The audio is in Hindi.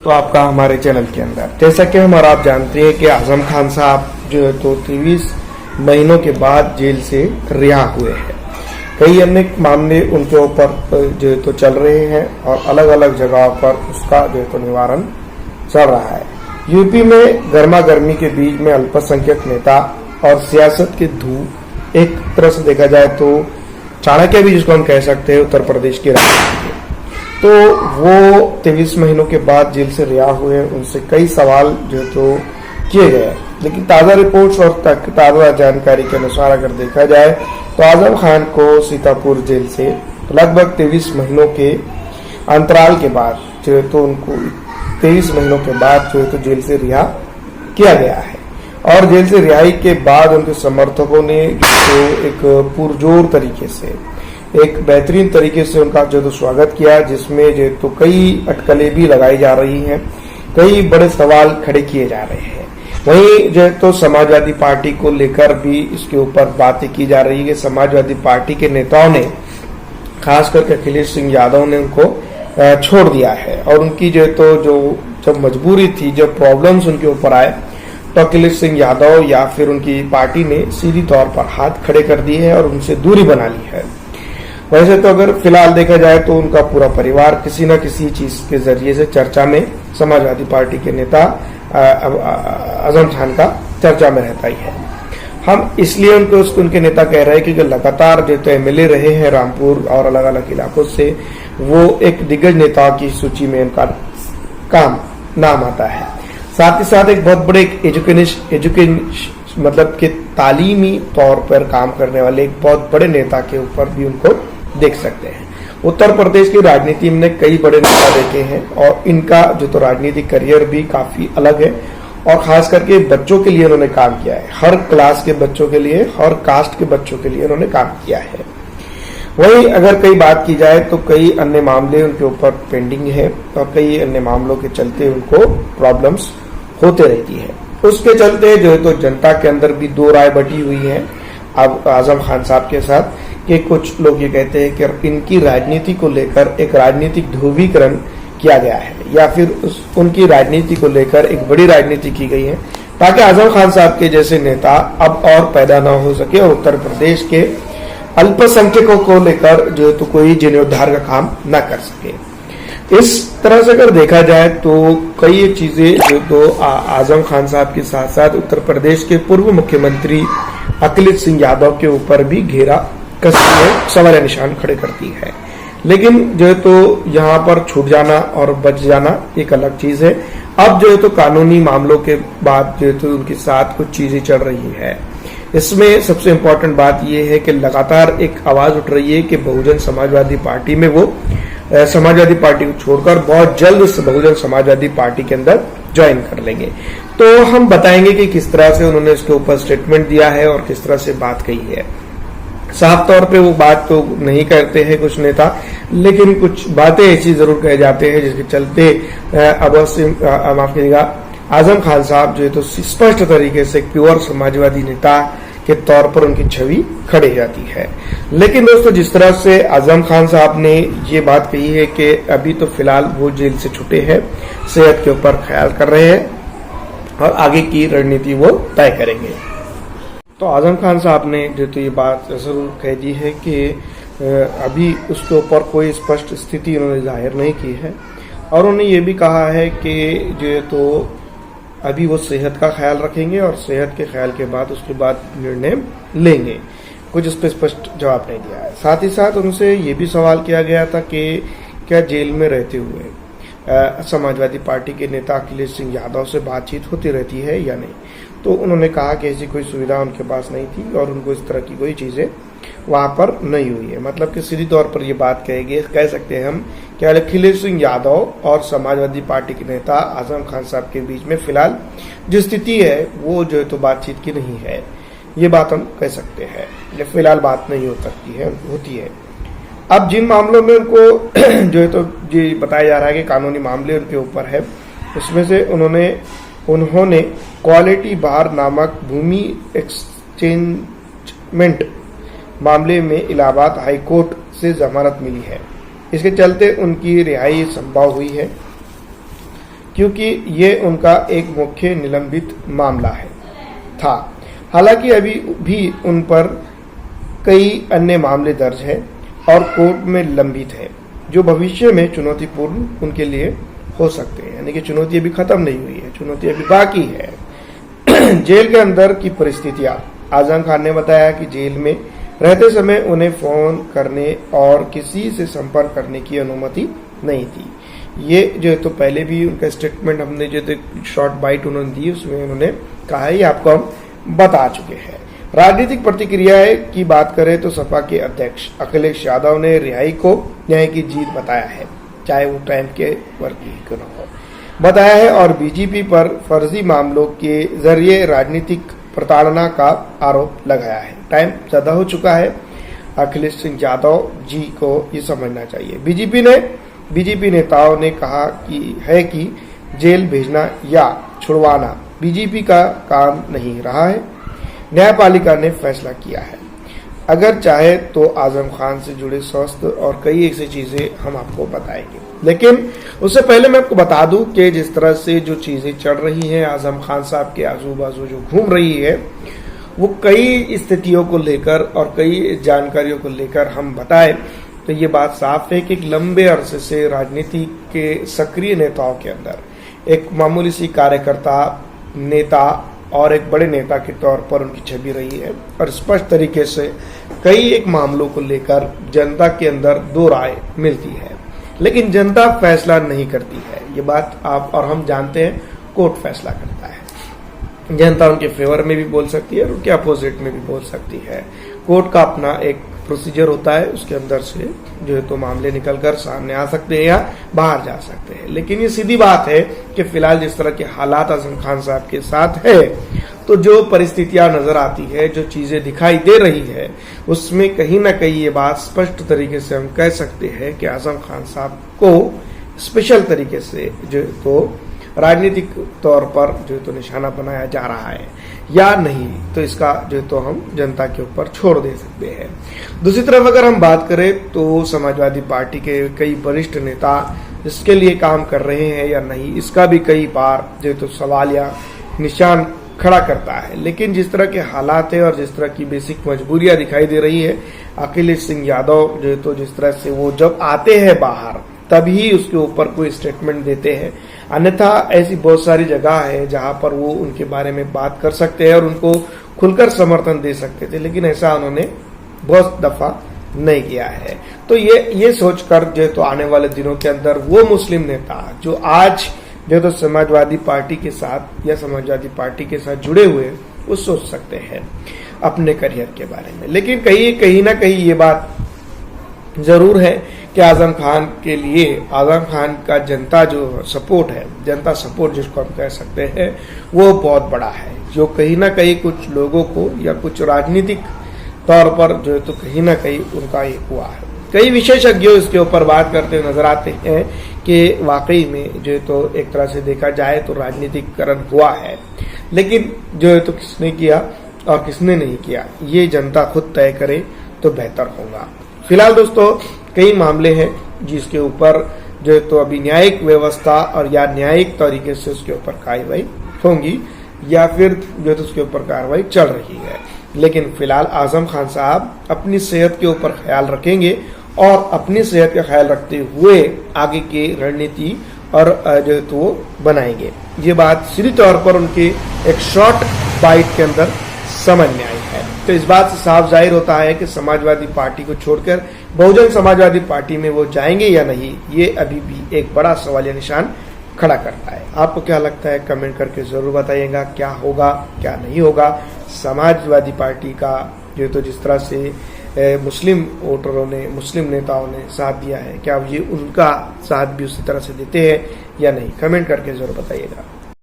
तो आपका हमारे चैनल के अंदर जैसा कि हम और आप जानते हैं कि आजम खान साहब जो है तो 23 महीनों के बाद जेल से रिहा हुए हैं। कई अन्य मामले उनके ऊपर जो है तो चल रहे हैं और अलग अलग जगहों पर उसका जो है तो निवारण चल रहा है। यूपी में गर्मा गर्मी के बीच में अल्पसंख्यक नेता और सियासत के धूप एक तरह से देखा जाए तो चाणक्य भी जिसको हम कह सकते हैं उत्तर प्रदेश की राजनीति के, तो वो 23 महीनों के बाद जेल से रिहा हुए। उनसे कई सवाल जो तो किए गए, लेकिन ताज़ा रिपोर्ट्स और ताज़ा जानकारी के अनुसार अगर देखा जाए तो आजम खान को सीतापुर जेल से लगभग 23 महीनों के अंतराल के बाद जो है तो उनको 23 महीनों के बाद जो है तो जेल से रिहा किया गया है। और जेल से रिहाई के बाद उनके समर्थकों ने तो एक पुरजोर तरीके से एक बेहतरीन तरीके से उनका जो तो स्वागत किया, जिसमें जो तो कई अटकलें भी लगाई जा रही हैं, कई बड़े सवाल खड़े किए जा रहे हैं। वहीं जो तो समाजवादी पार्टी को लेकर भी इसके ऊपर बातें की जा रही है कि समाजवादी पार्टी के नेताओं ने खास करके अखिलेश सिंह यादव ने उनको छोड़ दिया है और उनकी जो तो जो जब मजबूरी थी, जब प्रॉब्लम्स उनके ऊपर आए तो अखिलेश सिंह यादव या फिर उनकी पार्टी ने सीधी तौर पर हाथ खड़े कर दिए हैं और उनसे दूरी बना ली है। वैसे तो अगर फिलहाल देखा जाए तो उनका पूरा परिवार किसी न किसी चीज के जरिए से चर्चा में, समाजवादी पार्टी के नेता आजम खान का चर्चा में रहता ही है। हम इसलिए उनके नेता कह रहे हैं क्योंकि लगातार जो तो एमएलए रहे हैं रामपुर और अलग अलग इलाकों से, वो एक दिग्गज नेताओं की सूची में उनका नाम आता है। साथ ही साथ एक बहुत बड़े एजुकेशन मतलब के तालीमी तौर पर काम करने वाले एक बहुत बड़े नेता के ऊपर भी उनको देख सकते हैं। उत्तर प्रदेश की राजनीति में कई बड़े नेता देखे हैं और इनका जो तो राजनीतिक करियर भी काफी अलग है और खास करके बच्चों के लिए उन्होंने काम किया है। हर क्लास के बच्चों के लिए, हर कास्ट के बच्चों के लिए उन्होंने काम किया है। वहीं अगर कई बात की जाए तो कई अन्य मामले उनके ऊपर पेंडिंग है और कई अन्य मामलों के चलते उनको प्रॉब्लम्स होते रहती है। उसके चलते जो है तो जनता के अंदर भी दो राय बटी हुई है अब आजम खान साहब के साथ, कि कुछ लोग ये कहते हैं कि इनकी राजनीति को लेकर एक राजनीतिक ध्रुवीकरण किया गया है या फिर उनकी राजनीति को लेकर एक बड़ी राजनीति की गई है ताकि आजम खान साहब के जैसे नेता अब और पैदा न हो सके और उत्तर प्रदेश के अल्पसंख्यकों को लेकर जो है तो कोई जीर्णोद्धार का काम न कर सके। इस तरह से अगर देखा जाए तो कई चीजें जो तो आजम खान साहब के साथ साथ उत्तर प्रदेश के पूर्व मुख्यमंत्री अखिलेश सिंह यादव के ऊपर भी घेरा कसने सवाल निशान खड़े करती है। लेकिन जो है तो यहाँ पर छूट जाना और बच जाना एक अलग चीज है। अब जो है तो कानूनी मामलों के बाद जो है तो उनके साथ कुछ चीजें चल रही है। इसमें सबसे इम्पोर्टेंट बात यह है कि लगातार एक आवाज उठ रही है कि बहुजन समाजवादी पार्टी में वो समाजवादी पार्टी को छोड़कर बहुत जल्द इस बहुजन समाजवादी पार्टी के अंदर ज्वाइन कर लेंगे। तो हम बताएंगे कि किस तरह से उन्होंने इसके ऊपर स्टेटमेंट दिया है और किस तरह से बात कही है। साफ तौर पे वो बात तो नहीं करते हैं कुछ नेता, लेकिन कुछ बातें ऐसी जरूर कहे जाते हैं जिसके चलते अवश्य माफ कीजिएगा आजम खान साहब जो है तो स्पष्ट तरीके से एक प्योर समाजवादी नेता के तौर पर उनकी छवि खड़ी जाती है। लेकिन दोस्तों, जिस तरह से आजम खान साहब ने ये बात कही है कि अभी तो फिलहाल वो जेल से छूटे हैं, सेहत के ऊपर ख्याल कर रहे हैं और आगे की रणनीति वो तय करेंगे। तो आजम खान साहब ने जो तो ये बात जरूर कह दी है कि अभी उसके ऊपर कोई स्पष्ट स्थिति उन्होंने जाहिर नहीं की है और उन्होंने ये भी कहा है कि जो है तो अभी वो सेहत का ख्याल रखेंगे और सेहत के ख्याल के बाद उसके बाद निर्णय लेंगे। कुछ इस पर स्पष्ट जवाब नहीं दिया है। साथ ही साथ उनसे ये भी सवाल किया गया था कि क्या जेल में रहते हुए समाजवादी पार्टी के नेता अखिलेश सिंह यादव से बातचीत होती रहती है या नहीं। तो उन्होंने कहा कि ऐसी कोई सुविधा उनके पास नहीं थी और उनको इस तरह की कोई चीजें वहां पर नहीं हुई है। मतलब कि सीधी तौर पर ये बात कह सकते हैं हम कि अखिलेश सिंह यादव और समाजवादी पार्टी के नेता आजम खान साहब के बीच में फिलहाल जो स्थिति है वो जो है तो बातचीत की नहीं है, ये बात हम कह सकते हैं। फिलहाल बात नहीं हो सकती है, होती है। अब जिन मामलों में उनको जो है तो ये बताया जा रहा है कि कानूनी मामले उनके ऊपर है, उसमें से उन्होंने क्वालिटी बार नामक भूमि एक्सचेंजमेंट मामले में इलाहाबाद हाईकोर्ट से जमानत मिली है। इसके चलते उनकी रिहाई संभव हुई है। क्योंकि ये उनका एक मुख्य निलंबित मामला था। हालांकि अभी भी उन पर कई अन्य मामले दर्ज है और कोर्ट में लंबित है, जो भविष्य में चुनौतीपूर्ण उनके लिए हो सकते हैं। यानी कि चुनौती अभी खत्म नहीं हुई है, चुनौती अभी बाकी है। जेल के अंदर की परिस्थितियां। आजम खान ने बताया कि जेल में रहते समय उन्हें फोन करने और किसी से संपर्क करने की अनुमति नहीं थी। ये जो है तो पहले भी उनका स्टेटमेंट हमने जो शॉर्ट बाइट उन्होंने दी, उसमें उन्होंने कहा है, ये आपको हम बता चुके हैं। राजनीतिक प्रतिक्रियाएं की बात करें तो सपा के अध्यक्ष अखिलेश यादव ने रिहाई को न्याय की जीत बताया है, चाहे वो टाइम के वर्ग ही क्यों न हो, बताया है और बीजेपी पर फर्जी मामलों के जरिए राजनीतिक प्रताड़ना का आरोप लगाया है। टाइम ज्यादा हो चुका है, अखिलेश सिंह यादव जी को ये समझना चाहिए। बीजेपी नेताओं ने कहा कि जेल भेजना या छुड़वाना बीजेपी का काम नहीं रहा है, न्यायपालिका ने फैसला किया है। अगर चाहे तो आजम खान से जुड़े स्वास्थ्य और कई ऐसी चीजें हम आपको बताएंगे, लेकिन उससे पहले मैं आपको बता दूं कि जिस तरह से जो चीजें चल रही हैं आजम खान साहब के आजू बाजू जो घूम रही है, वो कई स्थितियों को लेकर और कई जानकारियों को लेकर हम बताएं तो ये बात साफ है कि एक लंबे अरसे से राजनीति के सक्रिय नेताओं के अंदर एक मामूली सी कार्यकर्ता, नेता और एक बड़े नेता के तौर पर उनकी छवि रही है और स्पष्ट तरीके से कई एक मामलों को लेकर जनता के अंदर दो राय मिलती है, लेकिन जनता फैसला नहीं करती है। ये बात आप और हम जानते हैं, कोर्ट फैसला करता है। जनता उनके फेवर में भी बोल सकती है और उनके अपोजिट में भी बोल सकती है। कोर्ट का अपना एक प्रोसीजर होता है, उसके अंदर से जो है तो मामले निकलकर सामने आ सकते हैं या बाहर जा सकते हैं। लेकिन ये सीधी बात है कि फिलहाल जिस तरह के हालात आजम खान साहब के साथ है, तो जो परिस्थितियां नजर आती है, जो चीजें दिखाई दे रही है, उसमें कहीं ना कहीं ये बात स्पष्ट तरीके से हम कह सकते हैं कि आजम खान साहब को स्पेशल तरीके से जो तो राजनीतिक तौर पर जो तो निशाना बनाया जा रहा है या नहीं, तो इसका जो तो हम जनता के ऊपर छोड़ दे सकते हैं। दूसरी तरफ अगर हम बात करें तो समाजवादी पार्टी के कई वरिष्ठ नेता इसके लिए काम कर रहे हैं या नहीं, इसका भी कई बार जो तो सवाल या निशान खड़ा करता है। लेकिन जिस तरह के हालात है और जिस तरह की बेसिक मजबूरियां दिखाई दे रही है, अखिलेश सिंह यादव जो तो जिस तरह से वो जब आते हैं बाहर तभी उसके ऊपर कोई स्टेटमेंट देते हैं, अन्यथा ऐसी बहुत सारी जगह है जहां पर वो उनके बारे में बात कर सकते हैं और उनको खुलकर समर्थन दे सकते थे, लेकिन ऐसा उन्होंने बहुत दफा नहीं किया है। तो ये सोचकर जो तो आने वाले दिनों के अंदर वो मुस्लिम नेता जो आज जो तो समाजवादी पार्टी के साथ या समाजवादी पार्टी के साथ जुड़े हुए, वो सोच सकते हैं अपने करियर के बारे में। लेकिन कहीं ना कहीं ये बात जरूर है कि आजम खान के लिए आजम खान का जनता जो सपोर्ट है, जनता सपोर्ट जिसको हम कह सकते हैं, वो बहुत बड़ा है, जो कहीं ना कहीं कुछ लोगों को या कुछ राजनीतिक तौर पर जो है तो कहीं ना कहीं उनका ये हुआ है। कई विशेषज्ञों इसके ऊपर बात करते हुए नजर आते हैं कि वाकई में जो है तो एक तरह से देखा जाए तो राजनीतिकरण हुआ है, लेकिन जो है तो किसने किया और किसने नहीं किया, ये जनता खुद तय करे तो बेहतर होगा। फिलहाल दोस्तों कई मामले हैं जिसके ऊपर जो है तो अभी न्यायिक व्यवस्था और या न्यायिक तरीके से उसके ऊपर कार्रवाई होंगी या फिर जो है तो उसके ऊपर कार्रवाई चल रही है। लेकिन फिलहाल आजम खान साहब अपनी सेहत के ऊपर ख्याल रखेंगे और अपनी सेहत का ख्याल रखते हुए आगे की रणनीति और जो है तो वो बनाएंगे। ये बात सीधी तौर पर उनके एक शॉर्ट बाइट के अंदर समझ में आई है। तो इस बात से साफ जाहिर होता है कि समाजवादी पार्टी को छोड़कर बहुजन समाजवादी पार्टी में वो जाएंगे या नहीं, ये अभी भी एक बड़ा सवालिया निशान खड़ा करता है। आपको क्या लगता है, कमेंट करके जरूर बताइएगा। क्या होगा क्या नहीं होगा, समाजवादी पार्टी का जो तो जिस तरह से मुस्लिम वोटरों ने, मुस्लिम नेताओं ने साथ दिया है, क्या ये उनका साथ भी उसी तरह से देते हैं या नहीं, कमेंट करके जरूर बताइएगा।